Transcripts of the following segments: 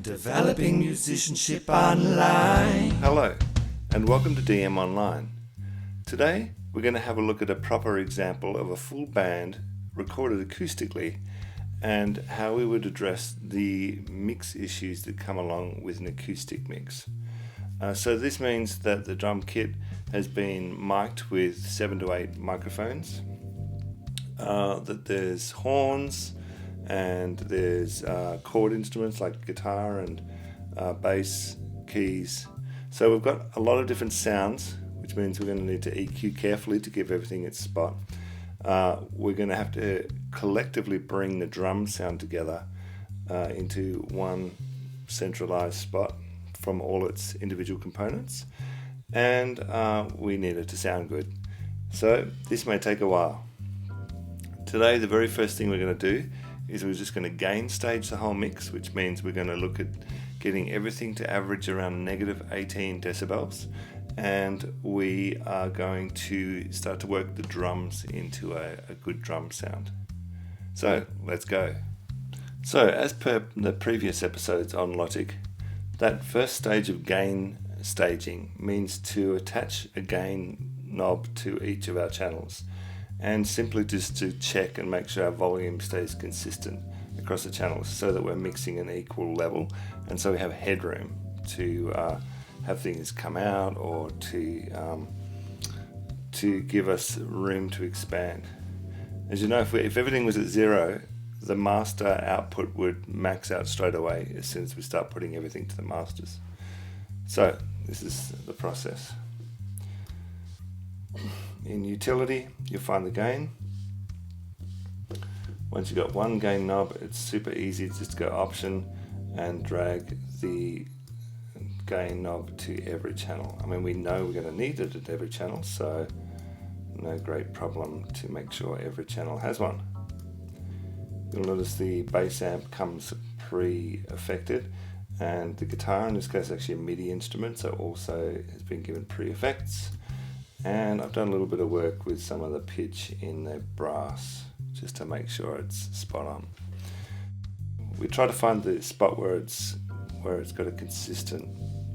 Developing musicianship online. Hello, and welcome to DM Online. Today, we're going to have a look at a proper example of a full band recorded acoustically and how we would address the mix issues that come along with an acoustic mix. So this means that the drum kit has been mic'd with 7 to 8 microphones, that there's horns, and there's chord instruments like guitar and bass, keys. So we've got a lot of different sounds, which means we're going to need to EQ carefully to give everything its spot. We're going to have to collectively bring the drum sound together into one centralized spot from all its individual components, and we need it to sound good. So this may take a while. Today, the very first thing we're going to do is we're just going to gain stage the whole mix, which means we're going to look at getting everything to average around negative 18 decibels, and we are going to start to work the drums into a good drum sound. So let's go. So as per the previous episodes on Logic, that first stage of gain staging means to attach a gain knob to each of our channels, and simply just to check and make sure our volume stays consistent across the channels so that we're mixing an equal level, and so we have headroom to have things come out or to give us room to expand. As you know, if everything was at 0, the master output would max out straight away as soon as we start putting everything to the masters. So this is the process. In utility, you'll find the gain. Once you've got one gain knob, it's super easy to just go option and drag the gain knob to every channel. I mean, we know we're going to need it at every channel, so no great problem to make sure every channel has one. You'll notice the bass amp comes pre-affected, and the guitar, in this case actually a MIDI instrument, so also has been given pre-effects. And I've done a little bit of work with some of the pitch in the brass just to make sure it's spot on. We try to find the spot where it's got a consistent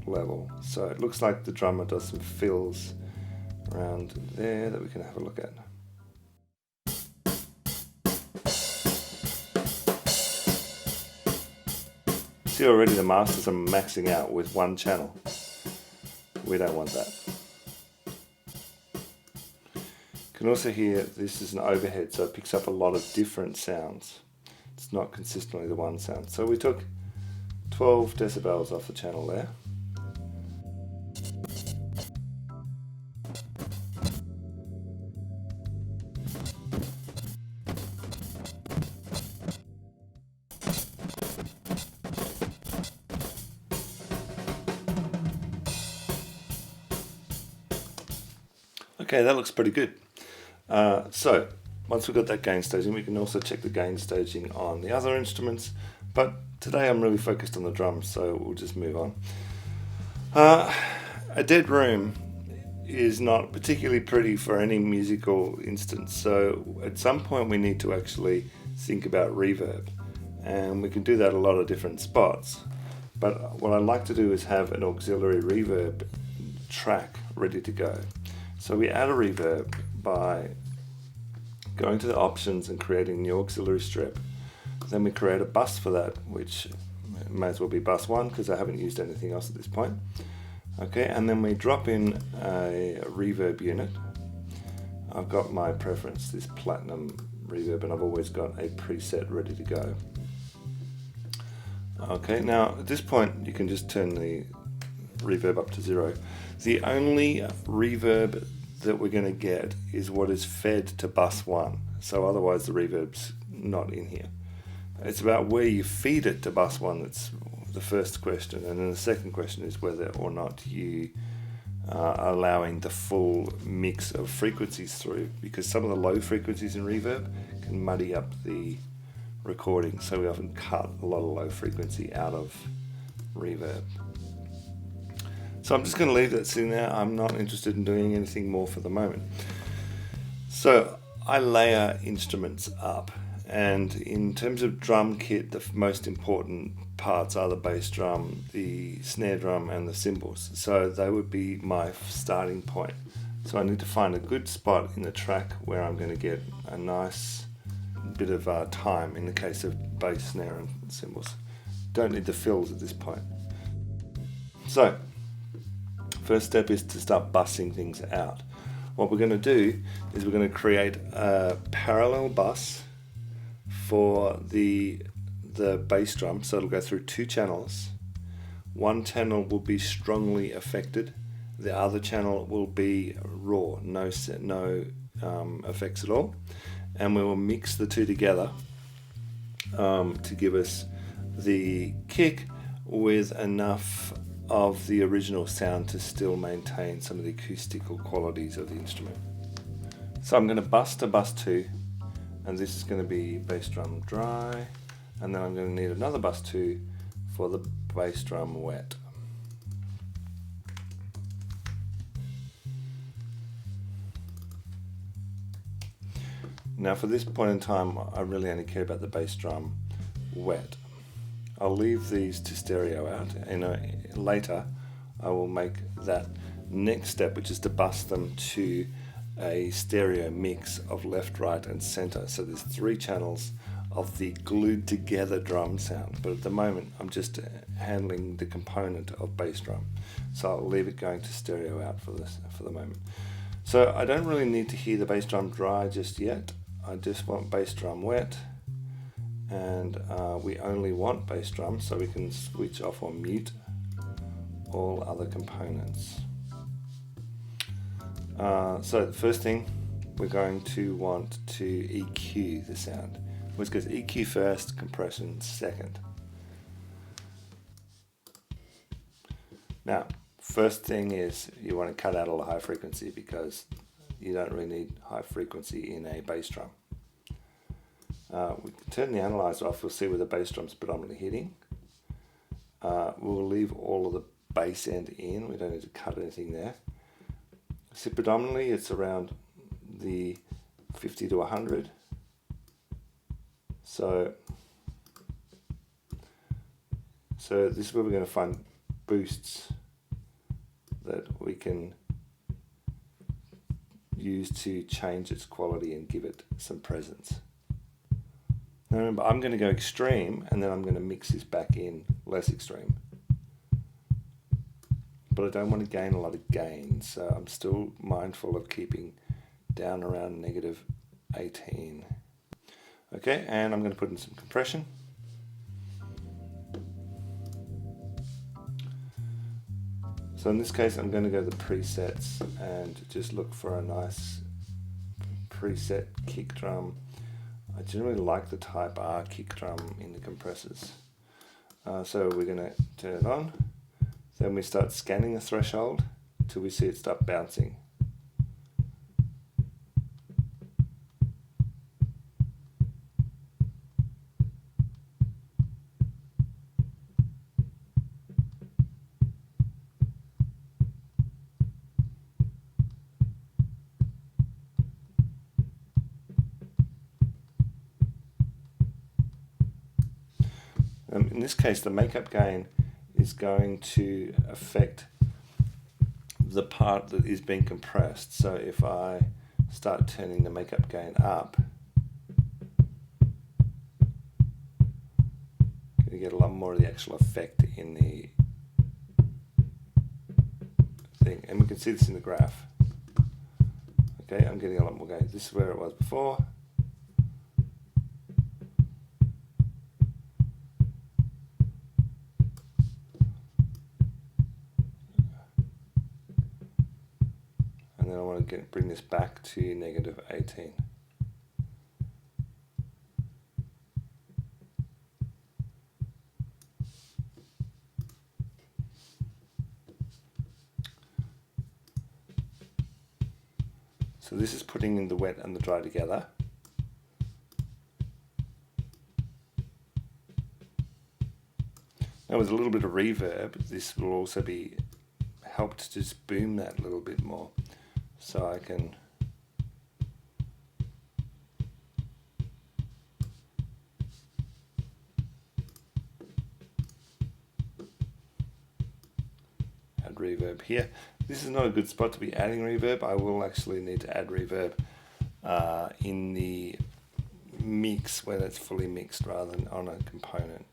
level. So it looks like the drummer does some fills around there that we can have a look at. See, already the masters are maxing out with one channel. We don't want that. You can also hear this is an overhead, so it picks up a lot of different sounds. It's not consistently the one sound. So we took 12 decibels off the channel there. Okay, that looks pretty good. So once we've got that gain staging, we can also check the gain staging on the other instruments, but today I'm really focused on the drums, so we'll just move on. A dead room is not particularly pretty for any musical instance, so at some point we need to actually think about reverb, and we can do that at a lot of different spots, but what I like to do is have an auxiliary reverb track ready to go. So we add a reverb by going to the options and creating new auxiliary strip. Then we create a bus for that, which may as well be bus 1 because I haven't used anything else at this point. Okay, and then we drop in a reverb unit. I've got my preference, this platinum reverb, and I've always got a preset ready to go. Okay, now at this point you can just turn the reverb up to 0. The only reverb that we're going to get is what is fed to bus 1, so otherwise the reverb's not in here. It's about where you feed it to bus 1 that's the first question, and then the second question is whether or not you are allowing the full mix of frequencies through, because some of the low frequencies in reverb can muddy up the recording, so we often cut a lot of low frequency out of reverb. So I'm just going to leave that sitting there. I'm not interested in doing anything more for the moment. So I layer instruments up, And in terms of drum kit, the most important parts are the bass drum, the snare drum, and the cymbals. So they would be my starting point. So I need to find a good spot in the track where I'm going to get a nice bit of time in the case of bass, snare, and cymbals. Don't need the fills at this point. So, first step is to start bussing things out. What we're going to do is we're going to create a parallel bus for the bass drum, so it'll go through two channels. One channel will be strongly affected, the other channel will be raw, no effects at all, and we will mix the two together to give us the kick with enough of the original sound to still maintain some of the acoustical qualities of the instrument. So I'm going to bus to bus 2, and this is going to be bass drum dry, and then I'm going to need another bus 2 for the bass drum wet. Now for this point in time, I really only care about the bass drum wet. I'll leave these to stereo out, and later I will make that next step, which is to bus them to a stereo mix of left, right, and center. So there's 3 channels of the glued together drum sound, but at the moment I'm just handling the component of bass drum, so I'll leave it going to stereo out for the moment. So I don't really need to hear the bass drum dry just yet. I just want bass drum wet, and we only want bass drum, so we can switch off or mute all other components. So the first thing, we're going to want to EQ the sound, which goes EQ first, compression second. Now, first thing is you want to cut out all the high frequency, because you don't really need high frequency in a bass drum. We can turn the analyzer off, we'll see where the bass drum's predominantly hitting. We'll leave all of the bass end in, we don't need to cut anything there. So predominantly it's around the 50 to 100. So this is where we're going to find boosts that we can use to change its quality and give it some presence. Now remember, I'm going to go extreme, and then I'm going to mix this back in less extreme. But I don't want to gain a lot of gain, so I'm still mindful of keeping down around negative 18. Okay, and I'm going to put in some compression. So in this case, I'm going to go to the presets and just look for a nice preset kick drum. I generally like the Type R kick drum in the compressors. So we're going to turn it on. Then we start scanning the threshold till we see it start bouncing. In this case, the makeup gain is going to affect the part that is being compressed. So if I start turning the makeup gain up, I'm going to get a lot more of the actual effect in the thing. And we can see this in the graph. Okay, I'm getting a lot more gain. This is where it was before. Bring this back to negative 18. So this is putting in the wet and the dry together. Now with a little bit of reverb, this will also be helped to just boom that a little bit more. So I can add reverb here. This is not a good spot to be adding reverb. I will actually need to add reverb in the mix when it's fully mixed rather than on a component.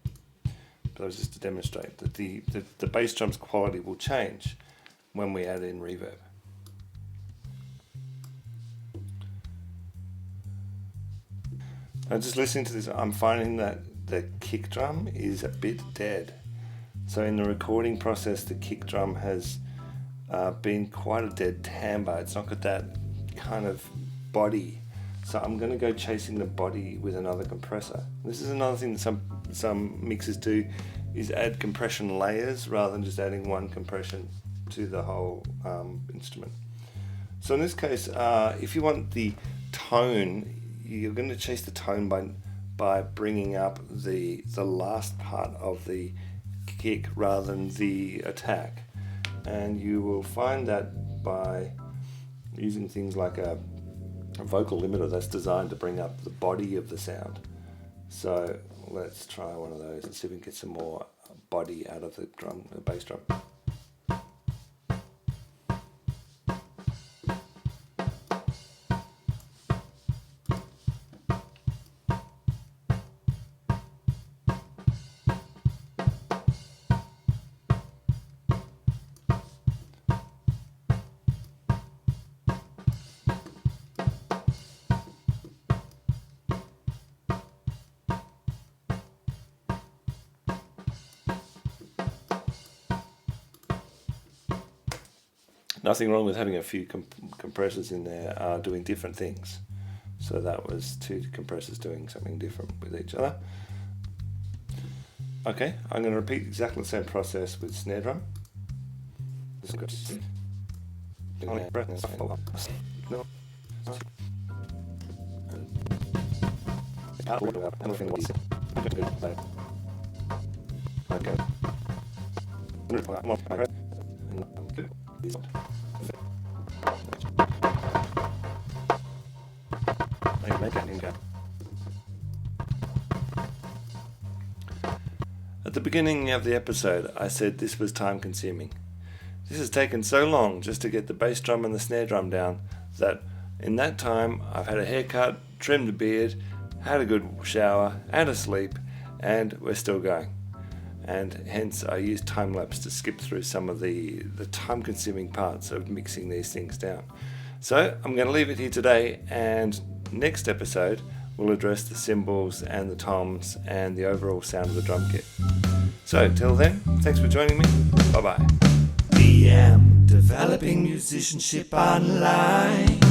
But that was just to demonstrate that the bass drum's quality will change when we add in reverb. Now just listening to this, I'm finding that the kick drum is a bit dead. So in the recording process, the kick drum has been quite a dead timbre. It's not got that kind of body. So I'm going to go chasing the body with another compressor. This is another thing that some mixers do, is add compression layers rather than just adding one compression to the whole instrument. So in this case, if you want the tone, you're going to chase the tone by bringing up the last part of the kick rather than the attack. And you will find that by using things like a vocal limiter that's designed to bring up the body of the sound. So let's try one of those and see if we can get some more body out of the drum, the bass drum. Nothing wrong with having a few compressors in there doing different things. So that was two compressors doing something different with each other. Okay, I'm going to repeat exactly the same process with snare drum. At the beginning of the episode, I said this was time consuming. This has taken so long just to get the bass drum and the snare drum down that in that time I've had a haircut, trimmed a beard, had a good shower and a sleep, and we're still going. And hence I use time-lapse to skip through some of the time-consuming parts of mixing these things down. So I'm going to leave it here today, and next episode we'll address the cymbals and the toms and the overall sound of the drum kit. So till then, thanks for joining me. Bye-bye. DM, developing musicianship online.